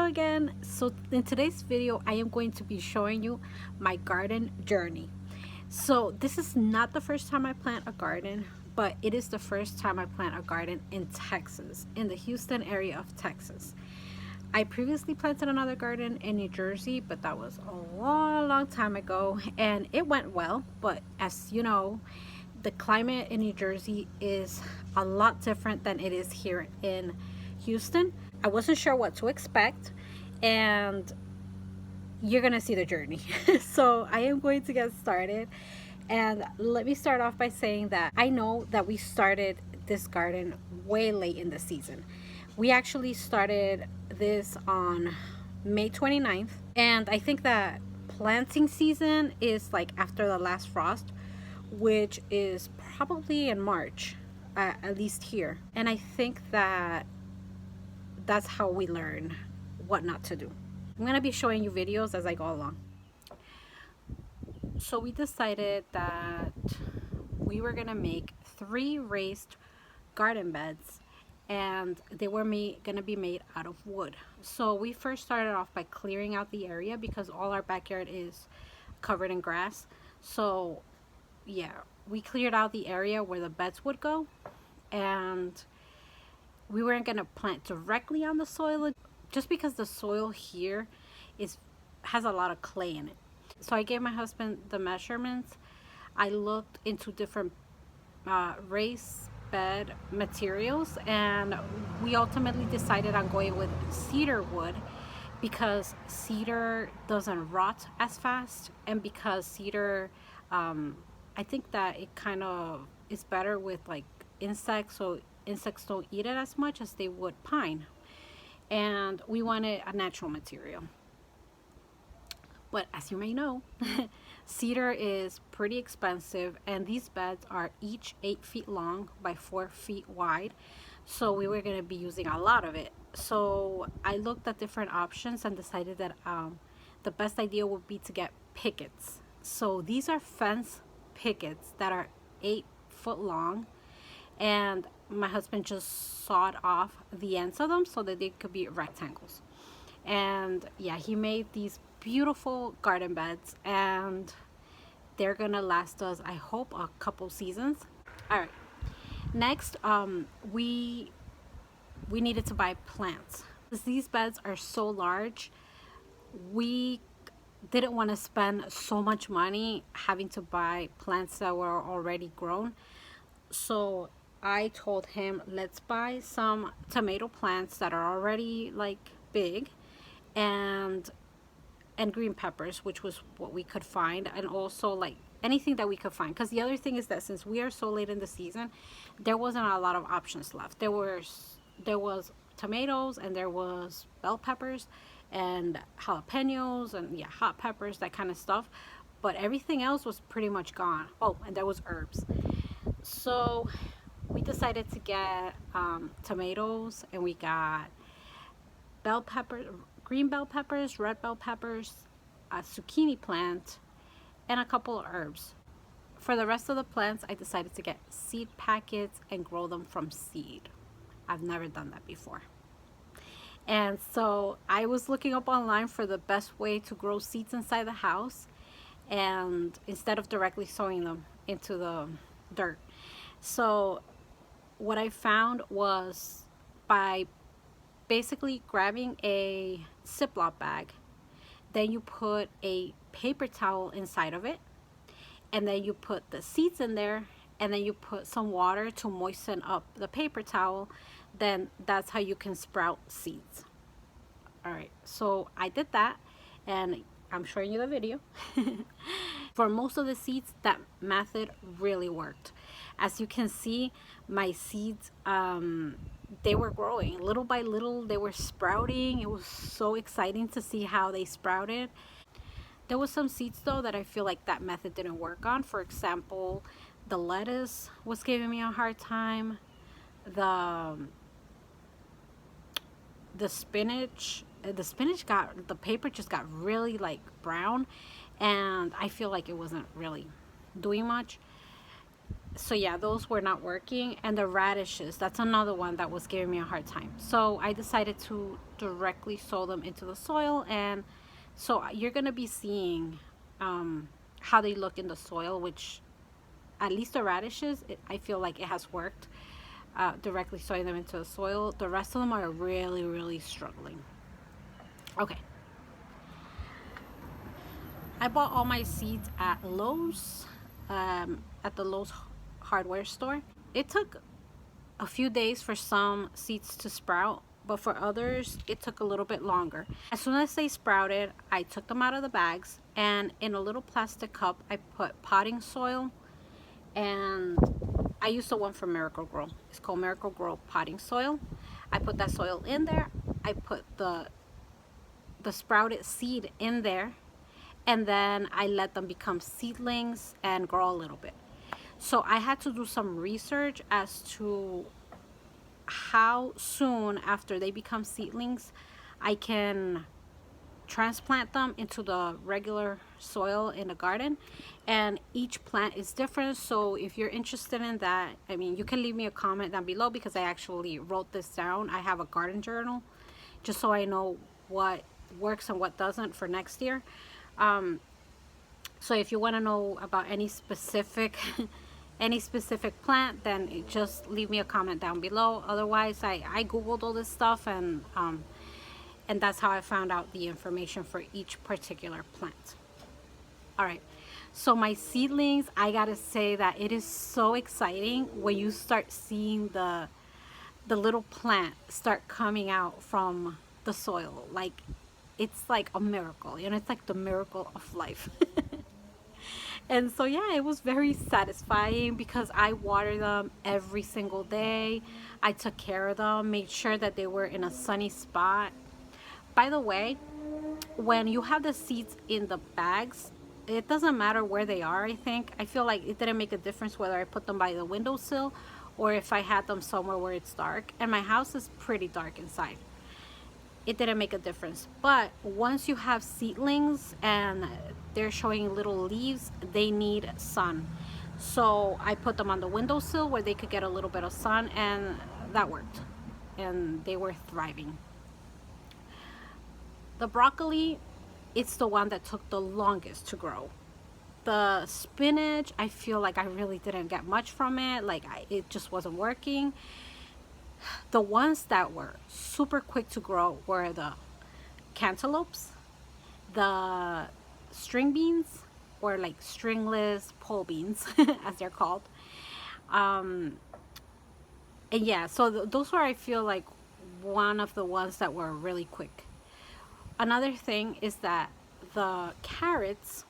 again. So in today's video I am going to be showing you my garden journey. So this is not the first time I plant a garden, but it is the first time I plant a garden in Texas, in the Houston area of Texas. I previously planted another garden in New Jersey, but that was a long time ago, and it went well. But as you know, the climate in New Jersey is a lot different than it is here in Houston. I wasn't sure what to expect, and you're gonna see the journey. So I am going to get started, and let me start off by saying that I know that we started this garden way late in the season. We actually started this on May 29th, and I think that planting season is like after the last frost, which is probably in March, at least here. And I think that that's how we learn what not to do. I'm gonna be showing you videos as I go along. So we decided that we were gonna make 3 raised garden beds, and they were gonna be made out of wood. So we first started off by clearing out the area because all our backyard is covered in grass. So yeah, we cleared out the area where the beds would go, and we weren't gonna plant directly on the soil just because the soil here has a lot of clay in it. So I gave my husband the measurements. I looked into different raised bed materials, and we ultimately decided on going with cedar wood because cedar doesn't rot as fast, and because cedar I think that it kind of is better with like insects, so insects don't eat it as much as they would pine. And we wanted a natural material. But as you may know, cedar is pretty expensive, and these beds are each 8 feet long by 4 feet wide. So we were going to be using a lot of it. So I looked at different options and decided that the best idea would be to get pickets. So these are fence pickets that are 8 foot long, and my husband just sawed off the ends of them so that they could be rectangles. And yeah, he made these beautiful garden beds, and they're gonna last us, I hope, a couple seasons. All right, next we needed to buy plants. These beds are so large, we didn't want to spend so much money having to buy plants that were already grown. So I told him, let's buy some tomato plants that are already like big, and green peppers, which was what we could find, and also like anything that we could find. Because the other thing is that since we are so late in the season, there wasn't a lot of options left. There was tomatoes, and there was bell peppers and jalapenos, and yeah, hot peppers, that kind of stuff, but everything else was pretty much gone. Oh, and there was herbs. So we decided to get tomatoes, and we got bell peppers, green bell peppers, red bell peppers, a zucchini plant, and a couple of herbs. For the rest of the plants, I decided to get seed packets and grow them from seed. I've never done that before. And so I was looking up online for the best way to grow seeds inside the house, and instead of directly sowing them into the dirt. So what I found was by basically grabbing a Ziploc bag, then you put a paper towel inside of it, and then you put the seeds in there, and then you put some water to moisten up the paper towel. Then that's how you can sprout seeds. All right, so I did that, and I'm showing you the video. For most of the seeds, that method really worked. As you can see, my seeds, they were growing little by little. They were sprouting. It was so exciting to see how they sprouted. There was some seeds though that I feel like that method didn't work on. For example, the lettuce was giving me a hard time. The spinach got, the paper just got really like brown, and I feel like it wasn't really doing much. So yeah, those were not working. And the radishes, that's another one that was giving me a hard time. So I decided to directly sow them into the soil. And so you're gonna be seeing how they look in the soil, which at least the radishes, I feel like it has worked. Directly sowing them into the soil. The rest of them are really, really struggling. Okay. I bought all my seeds at Lowe's, at the Lowe's hardware store. It took a few days for some seeds to sprout, but for others, it took a little bit longer. As soon as they sprouted, I took them out of the bags, and in a little plastic cup, I put potting soil, and I used the one from Miracle Grow. It's called Miracle Grow potting soil. I put that soil in there. I put the sprouted seed in there, and then I let them become seedlings and grow a little bit. So I had to do some research as to how soon after they become seedlings I can transplant them into the regular soil in the garden. And each plant is different, so if you're interested in that, I mean, you can leave me a comment down below, because I actually wrote this down. I have a garden journal just so I know what works and what doesn't for next year. So if you want to know about any specific any specific plant, then just leave me a comment down below. Otherwise, I googled all this stuff, and that's how I found out the information for each particular plant. All right, so my seedlings, I gotta say that it is so exciting when you start seeing the little plant start coming out from the soil. Like, it's like a miracle, you know, it's like the miracle of life. And so yeah, it was very satisfying because I watered them every single day. I took care of them, made sure that they were in a sunny spot. By the way, when you have the seeds in the bags, it doesn't matter where they are. I feel like it didn't make a difference whether I put them by the windowsill or if I had them somewhere where it's dark. And my house is pretty dark inside. It didn't make a difference. But once you have seedlings and they're showing little leaves, they need sun. So I put them on the windowsill where they could get a little bit of sun, and that worked. And they were thriving. The broccoli, it's the one that took the longest to grow. The spinach, I feel like I really didn't get much from it. Like, it just wasn't working. The ones that were super quick to grow were the cantaloupes, the string beans, or like stringless pole beans, as they're called. And yeah, so those were, I feel like, one of the ones that were really quick. Another thing is that the carrots,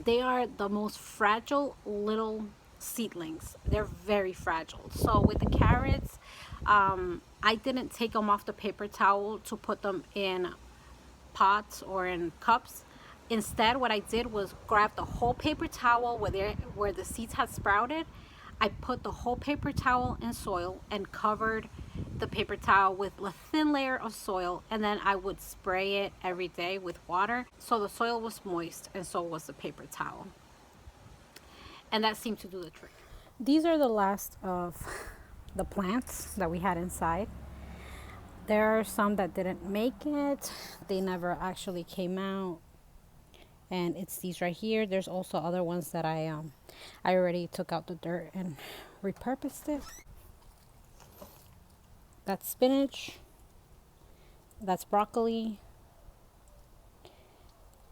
they are the most fragile little seedlings. They're very fragile. So with the carrots, I didn't take them off the paper towel to put them in pots or in cups. Instead, what I did was grab the whole paper towel where the seeds had sprouted. I put the whole paper towel in soil and covered the paper towel with a thin layer of soil, and then I would spray it every day with water. So the soil was moist, and so was the paper towel. And that seemed to do the trick. These are the last of the plants that we had inside. There are some that didn't make it. They never actually came out. And it's these right here. There's also other ones that I already took out the dirt and repurposed it. That's spinach. That's broccoli.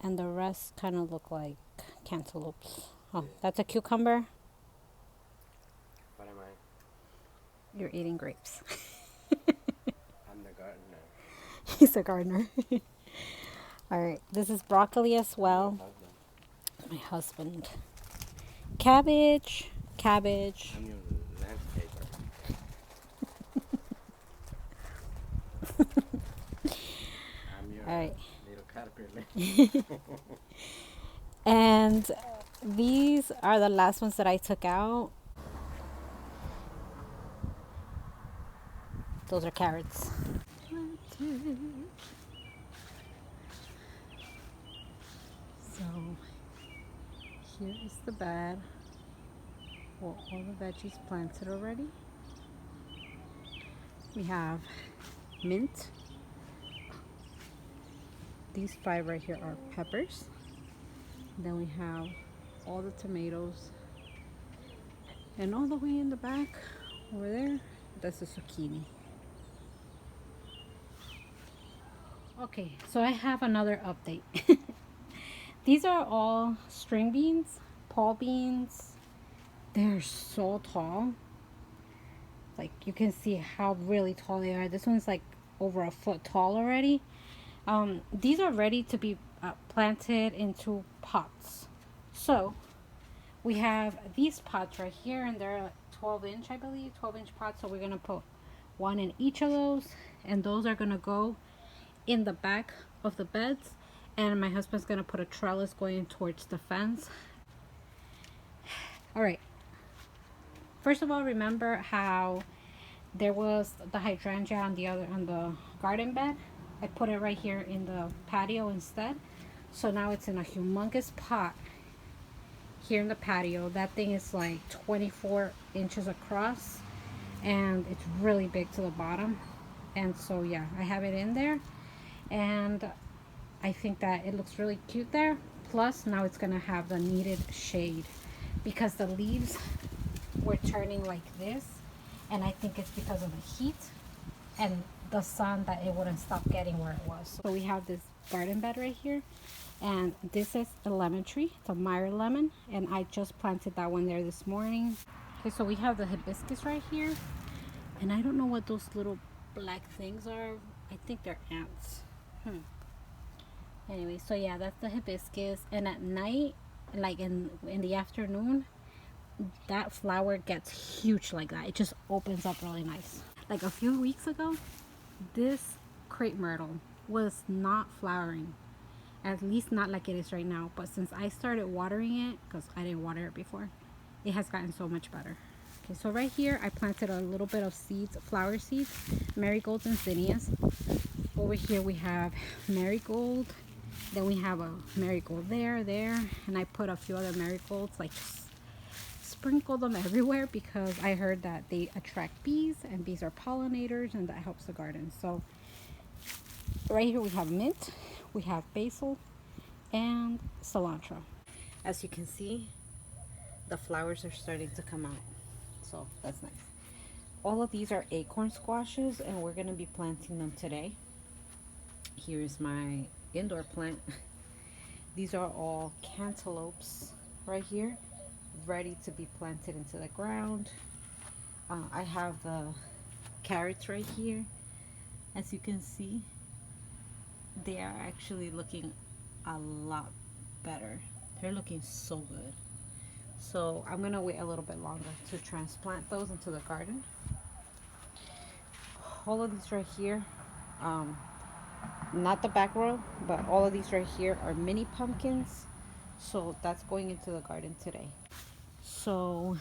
And the rest kind of look like cantaloupes. Oh, that's a cucumber. What am I? You're eating grapes. I'm the gardener. He's a gardener. All right, this is broccoli as well. My husband. Cabbage. I'm your landscaper. I'm your All right. little caterpillar. And these are the last ones that I took out. Those are carrots. So here is the bed. Well, all the veggies planted already. We have mint. These 5 right here are peppers. Then we have all the tomatoes. And all the way in the back, over there, that's the zucchini. Okay, so I have another update. These are all string beans, Paul beans. They're so tall. Like you can see how really tall they are. This one's like over a foot tall already. These are ready to be planted into pots. So we have these pots right here, and they're 12-inch, I believe, 12-inch pots. So we're gonna put one in each of those, and those are gonna go in the back of the beds. And my husband's gonna put a trellis going towards the fence. All right. First of all, remember how there was the hydrangea on the garden bed? I put it right here in the patio instead. So now it's in a humongous pot here in the patio. That thing is like 24 inches across, and it's really big to the bottom. And so yeah, I have it in there, and I think that it looks really cute there. Plus now it's gonna have the needed shade because the leaves were turning like this, and I think it's because of the heat and the sun that it wouldn't stop getting where it was. So we have this garden bed right here, and this is a lemon tree. It's a Meyer lemon, and I just planted that one there this morning. Okay, so we have the hibiscus right here, and I don't know what those little black things are. I think they're ants. Anyway, so yeah, that's the hibiscus. And at night, like in the afternoon, that flower gets huge like that. It just opens up really nice. Like a few weeks ago, this crepe myrtle was not flowering, at least not like it is right now. But since I started watering it, because I didn't water it before, it has gotten so much better. Okay, so right here I planted a little bit of seeds, flower seeds, marigolds and zinnias. Over here we have marigold. Then we have a marigold there, and I put a few other marigolds, like just sprinkle them everywhere because I heard that they attract bees, and bees are pollinators, and that helps the garden. So right here we have mint, we have basil, and cilantro. As you can see, the flowers are starting to come out, so that's nice. All of these are acorn squashes, and we're going to be planting them today. Here's my indoor plant. These are all cantaloupes right here, ready to be planted into the ground. I have the carrots right here. As you can see, they are actually looking a lot better. They're looking so good. So I'm gonna wait a little bit longer to transplant those into the garden. All of these right here, not the back row, but all of these right here are mini pumpkins. So that's going into the garden today. So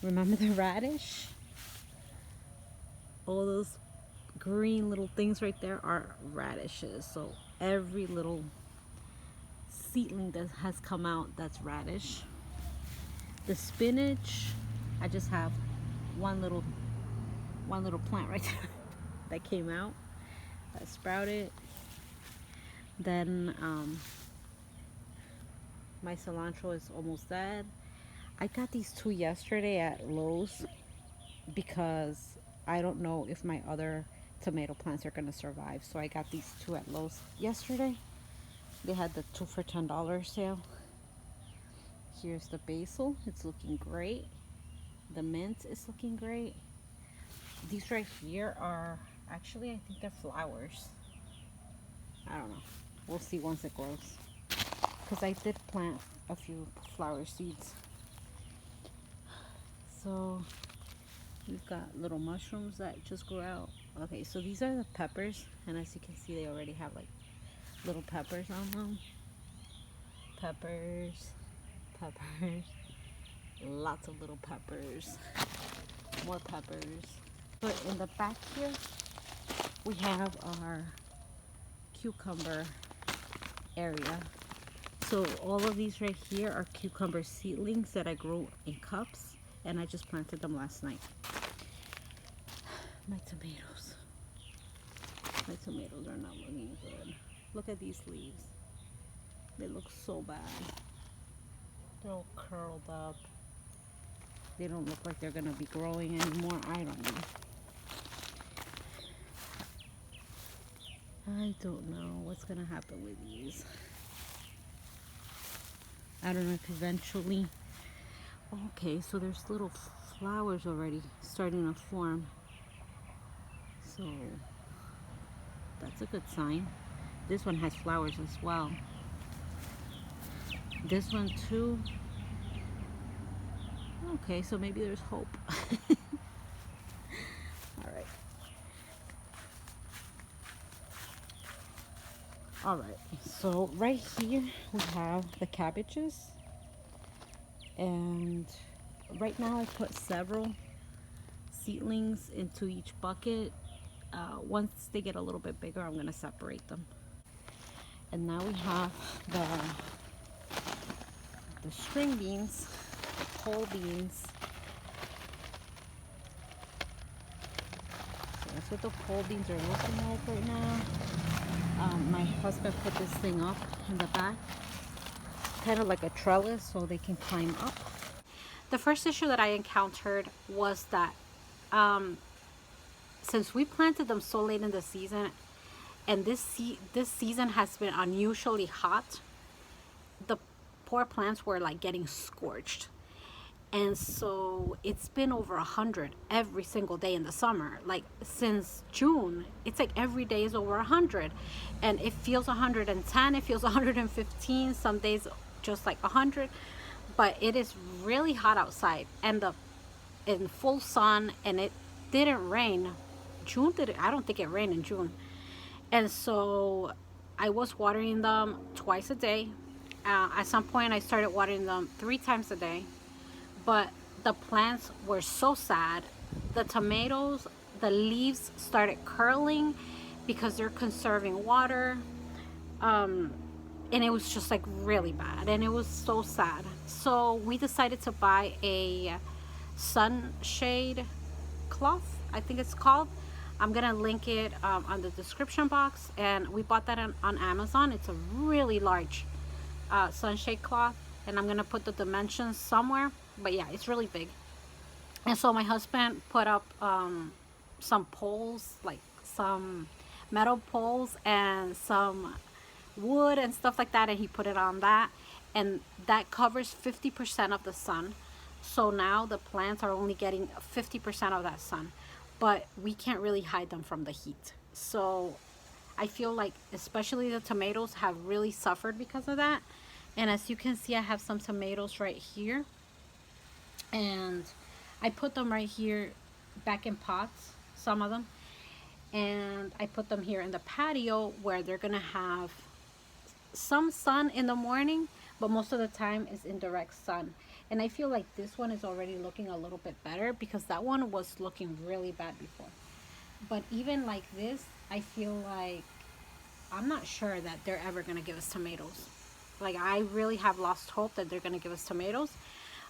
remember the radish? All those green little things right there are radishes. So every little seedling that has come out, that's radish. The spinach, I just have one little plant right there that came out, that sprouted. Then my cilantro is almost dead. I got these 2 yesterday at Lowe's because I don't know if my other tomato plants are gonna survive. So I got these 2 at Lowe's yesterday. They had the 2 for $10 sale. Here's the basil. It's looking great. The mint is looking great. These right here are actually, I think they're flowers. I don't know. We'll see once it grows. Because I did plant a few flower seeds. So we've got little mushrooms that just grew out. Okay, so these are the peppers, and as you can see, they already have like little peppers on them. Peppers, peppers, lots of little peppers, more peppers. But in the back here, we have our cucumber area. So all of these right here are cucumber seedlings that I grew in cups. and I just planted them last night. My tomatoes. My tomatoes are not looking good. Look at these leaves. They look so bad. They're all curled up. They don't look like they're gonna be growing anymore. I don't know. I don't know what's gonna happen with these. I don't know if eventually. Okay, so there's little flowers already starting to form. So that's a good sign. This one has flowers as well. This one too. Okay, so maybe there's hope. All right. All right. So right here we have the cabbages, and right now I put several seedlings into each bucket. Once they get a little bit bigger, I'm gonna separate them. And now we have the string beans, pole beans. So that's what the pole beans are looking like right now. My husband put this thing up in the back, kind of like a trellis, so they can climb up. The first issue that I encountered was that since we planted them so late in the season, and this season has been unusually hot, the poor plants were like getting scorched. And so it's been over 100 every single day in the summer. Like since June, it's like every day is over 100, and it feels 110, it feels 115, some days just like 100. But it is really hot outside, and in full sun, and it didn't rain. I don't think it rained in June. And so I was watering them twice a day. At some point I started watering them 3 times a day. But the plants were so sad. The tomatoes, the leaves started curling because they're conserving water. And it was just like really bad, and it was so sad. So we decided to buy a sunshade cloth, I think it's called. I'm gonna link it on the description box, and we bought that on Amazon. It's a really large sunshade cloth, and I'm gonna put the dimensions somewhere, but yeah, it's really big. And so my husband put up some poles, like some metal poles and some wood and stuff like that, and he put it on that, and that covers 50% of the sun. So now the plants are only getting 50% of that sun, but we can't really hide them from the heat. So I feel like especially the tomatoes have really suffered because of that. And as you can see, I have some tomatoes right here, and I put them right here back in pots, some of them, and I put them here in the patio where they're gonna have some sun in the morning, but most of the time is indirect sun. And I feel like this one is already looking a little bit better, because that one was looking really bad before. But even like this, I feel like I'm not sure that they're ever gonna give us tomatoes. Like I really have lost hope that they're gonna give us tomatoes.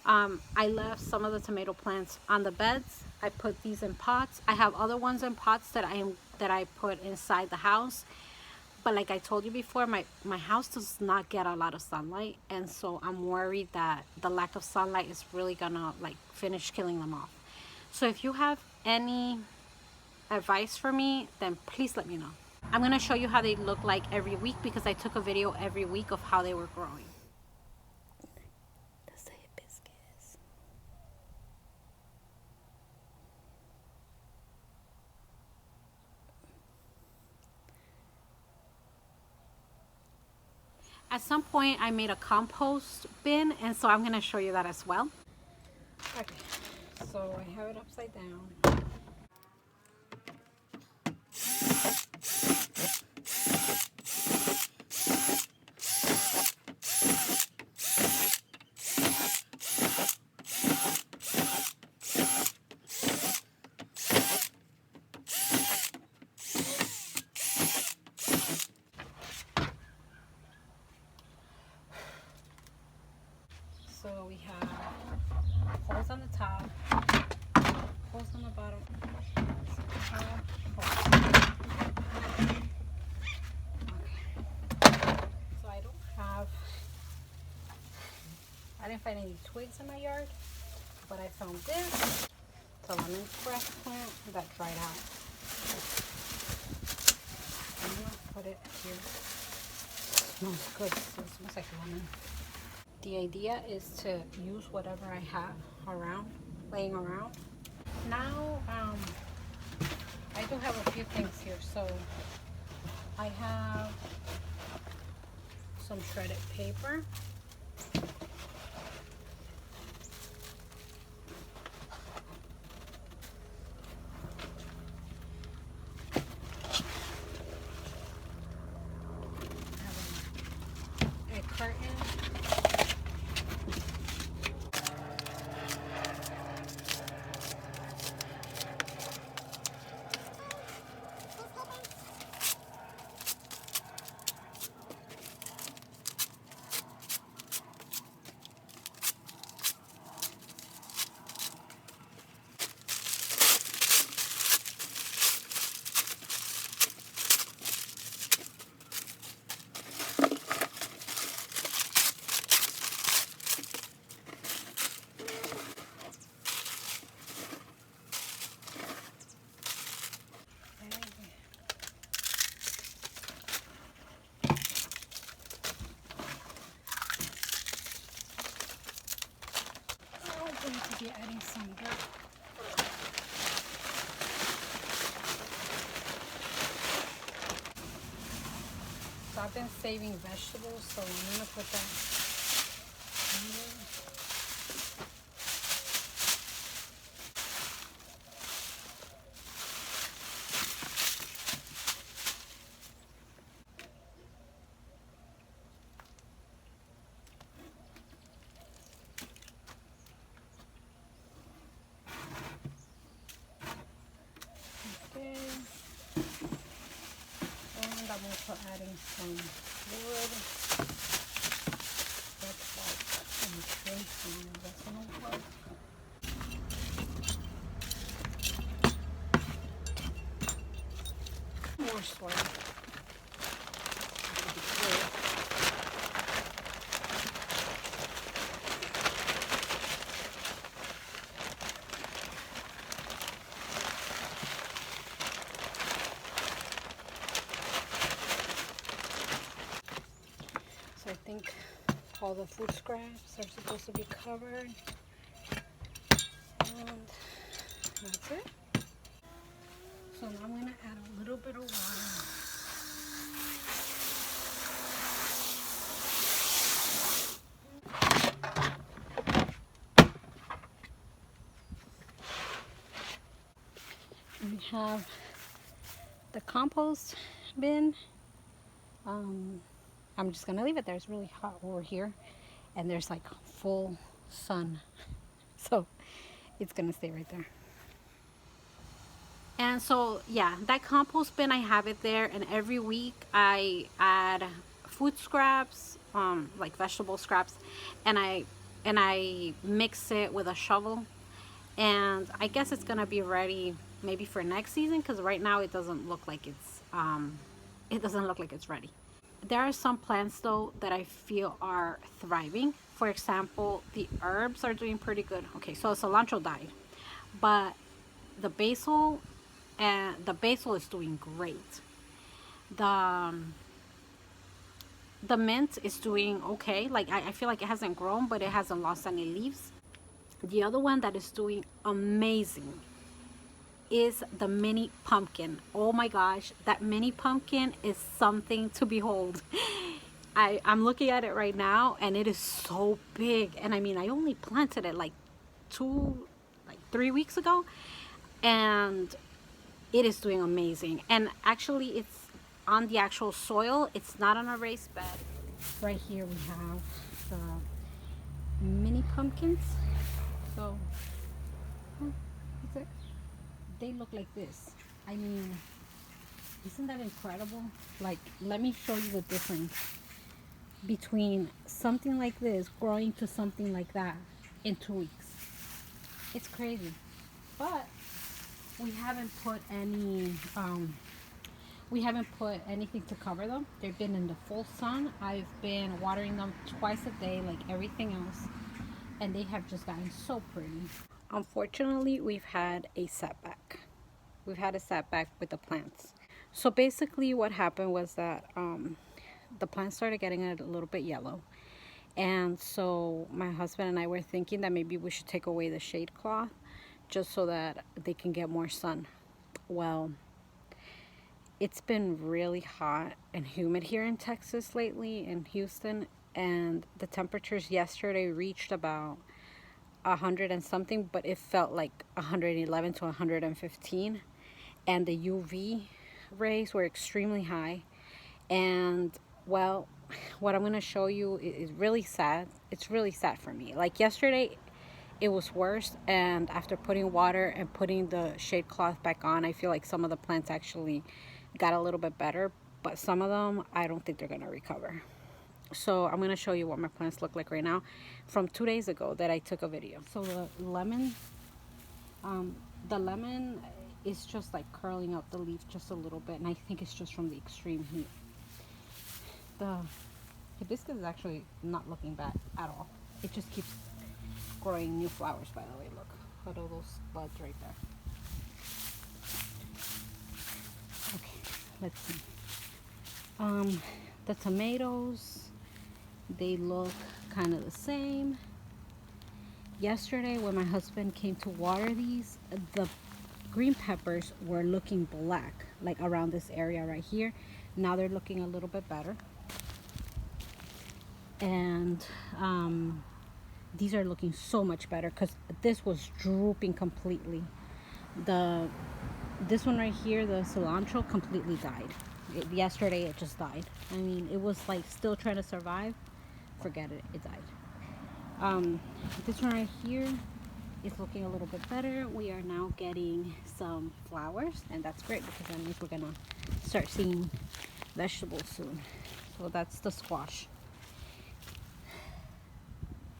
I left some of the tomato plants on the beds. I put these in pots. I have other ones in pots that I put inside the house. But like I told you before, my house does not get a lot of sunlight, and so I'm worried that the lack of sunlight is really gonna like finish killing them off. So if you have any advice for me, then please let me know. I'm gonna show you how they look like every week, because I took a video every week of how they were growing. At some point I made a compost bin, and so I'm gonna show you that as well. Okay, so I have it upside down. So we have holes on the top, bottom. So I didn't find any twigs in my yard, but I found this. It's a lemongrass plant that dried out. I'm gonna put it here. It smells good. It smells like lemon. The idea is to use whatever I have laying around. Now, I do have a few things here. So I have some shredded paper. A carton. Going to be adding some dirt. So I've been saving vegetables, so I'm going to put that in there. Okay. And I'm also adding some wood. That's like some tree and medicinal wood. More soil. So I think all the food scraps are supposed to be covered. And that's it. So now I'm going to add a little bit of water. We have the compost bin. I'm just gonna leave it there. It's really hot over here and there's like full sun, so it's gonna stay right there. And so yeah, that compost bin, I have it there, and every week I add food scraps, like vegetable scraps, and I mix it with a shovel, and I guess it's gonna be ready maybe for next season, because right now it doesn't look like it's ready. There are some plants though that I feel are thriving. For example, the herbs are doing pretty good. Okay, so cilantro died, but the basil is doing great. The the mint is doing okay. Like I feel like it hasn't grown, but it hasn't lost any leaves. The other one that is doing amazing is the mini pumpkin. Oh my gosh, that mini pumpkin is something to behold. I'm looking at it right now and it is so big. And I mean, I only planted it like 3 weeks ago, and it is doing amazing. And actually it's on the actual soil, it's not on a raised bed. Right here we have the mini pumpkins. So that's it. They look like this. I mean, isn't that incredible? Like, let me show you the difference between something like this growing to something like that in 2 weeks. It's crazy. But we haven't put any we haven't put anything to cover them. They've been in the full sun. I've been watering them twice a day like everything else, and they have just gotten so pretty. Unfortunately, we've had a setback. We've had a setback with the plants. So basically what happened was that the plants started getting a little bit yellow. And so my husband and I were thinking that maybe we should take away the shade cloth just so that they can get more sun. Well, it's been really hot and humid here in Texas lately, in Houston, and the temperatures yesterday reached about 100 and something, but it felt like 111 to 115, and the UV rays were extremely high. And well, what I'm going to show you is really sad. It's really sad for me. Like yesterday it was worse, and after putting water and putting the shade cloth back on, I feel like some of the plants actually got a little bit better, but some of them I don't think they're going to recover. So I'm going to show you what my plants look like right now from 2 days ago that I took a video. So the lemon is just like curling up the leaf just a little bit, and I think it's just from the extreme heat. The hibiscus is actually not looking bad at all. It just keeps growing new flowers, by the way. Look at all those buds right there. Okay, let's see. The tomatoes, they look kind of the same. Yesterday when my husband came to water these, the green peppers were looking black, like around this area right here. Now they're looking a little bit better. And these are looking so much better because this was drooping completely. This one right here, the cilantro, completely died. Yesterday it just died. I mean, it was like still trying to survive. Forget it, it died. This one right here is looking a little bit better. We are now getting some flowers, and that's great because that means we're gonna start seeing vegetables soon. So that's the squash.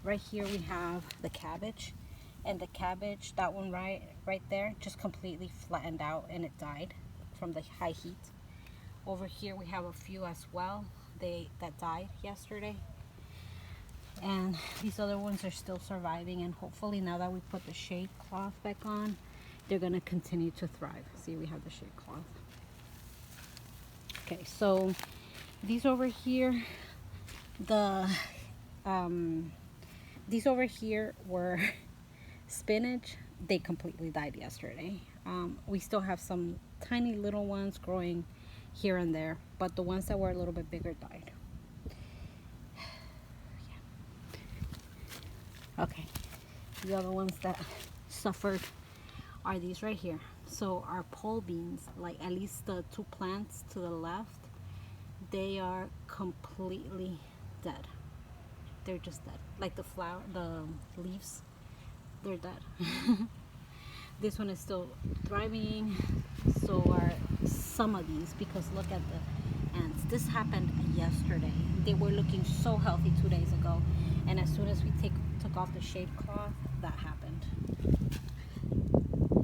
Right here we have the cabbage, and the cabbage, that one right there, just completely flattened out and it died from the high heat. Over here we have a few as well that died yesterday, and these other ones are still surviving, and hopefully now that we put the shade cloth back on, they're going to continue to thrive. See, we have the shade cloth. Okay, so these over here, these over here were spinach. They completely died yesterday. We still have some tiny little ones growing here and there, but the ones that were a little bit bigger died. Yeah. Okay, the other ones that suffered are these right here. So our pole beans, like at least the two plants to the left, they are completely dead. They're just dead. Like the leaves, they're dead. This one is still thriving. So are some of these, because look at the ants. This happened yesterday. They were looking so healthy 2 days ago, and as soon as we took off the shade cloth, that happened.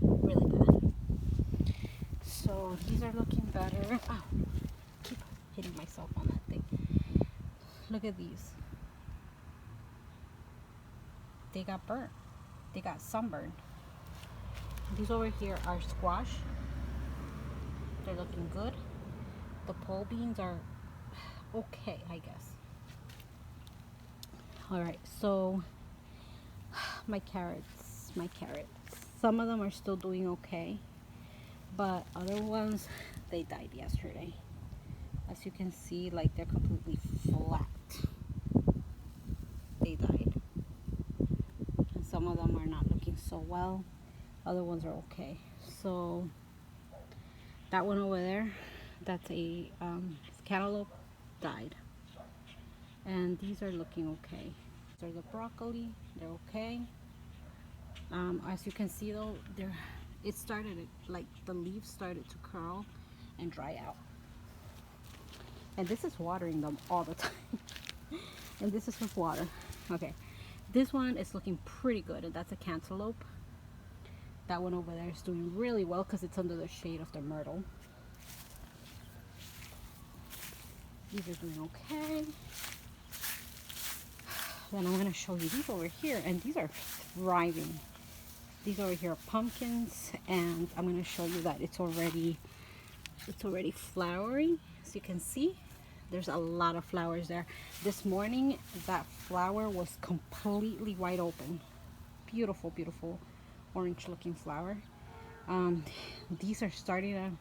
Really bad. So these are looking better. Oh, keep hitting myself on that thing. Look at these. They got burnt. They got sunburned. These over here are squash. They're looking good. The pole beans are okay, I guess. Alright, so my carrots. Some of them are still doing okay, but other ones, they died yesterday. As you can see, like they're completely flat. They died. And some of them are not looking so well. Other ones are okay. So that one over there, that's a cantaloupe, died. And these are looking okay. These are the broccoli, they're okay. As you can see though, it started, like the leaves started to curl and dry out. And this is watering them all the time. And this is with water. Okay, this one is looking pretty good, and that's a cantaloupe. That one over there is doing really well because it's under the shade of the myrtle. These are doing okay. Then I'm going to show you these over here, and these are thriving. These over here are pumpkins, and I'm going to show you that it's already flowering. As you can see, there's a lot of flowers there. This morning, that flower was completely wide open. Beautiful, beautiful orange looking flower. These are starting to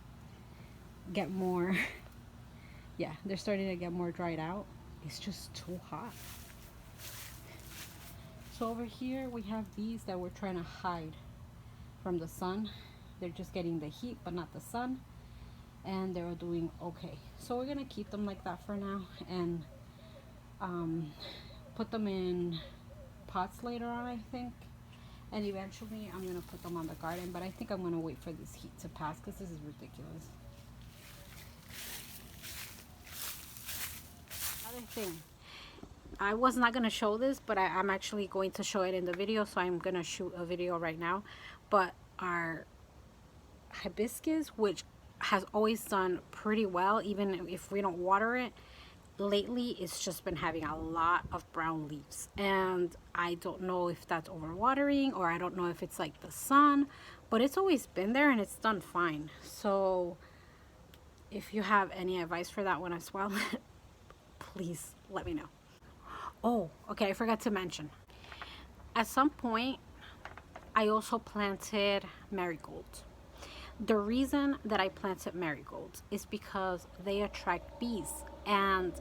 get more yeah, they're starting to get more dried out. It's just too hot. So over here we have these that we're trying to hide from the sun. They're just getting the heat but not the sun, and they're doing okay. So we're gonna keep them like that for now, and put them in pots later on, I think. And eventually I'm gonna put them on the garden, but I think I'm gonna wait for this heat to pass because this is ridiculous. Another thing, I was not gonna show this, but I'm actually going to show it in the video, so I'm gonna shoot a video right now. But our hibiscus, which has always done pretty well even if we don't water it, lately it's just been having a lot of brown leaves, and I don't know if that's overwatering, or I don't know if it's like the sun, but it's always been there and it's done fine. So if you have any advice for that one as well, please let me know. Oh, okay, I forgot to mention, at some point I also planted marigolds. The reason that I planted marigolds is because they attract bees, and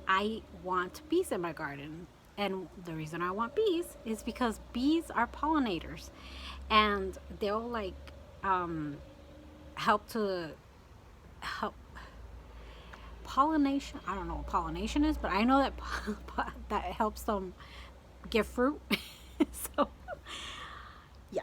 I want bees in my garden. And the reason I want bees is because bees are pollinators, and they'll like help pollination. I don't know what pollination is, but I know that that helps them get fruit. So yeah,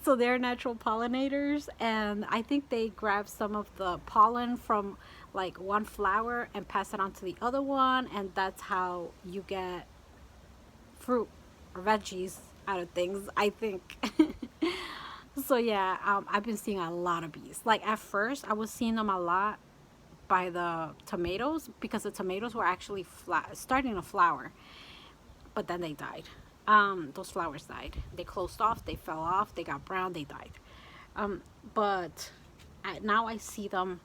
so they're natural pollinators, and I think they grab some of the pollen from like one flower and pass it on to the other one, and that's how you get fruit or veggies out of things, I think. So yeah, I've been seeing a lot of bees. Like at first I was seeing them a lot by the tomatoes, because the tomatoes were actually starting to flower, but then they died. Those flowers died. They closed off, they fell off, they got brown, they died. But now I see them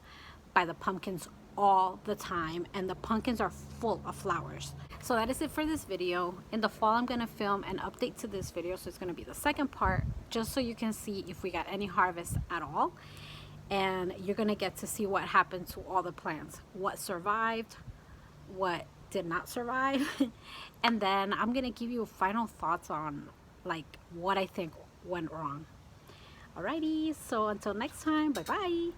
by the pumpkins all the time, and the pumpkins are full of flowers. So that is it for this video. In the fall I'm gonna film an update to this video, so it's gonna be the second part, just so you can see if we got any harvest at all, and you're gonna get to see what happened to all the plants, what survived, what did not survive. And then I'm gonna give you final thoughts on like what I think went wrong. Alrighty, so until next time, bye bye.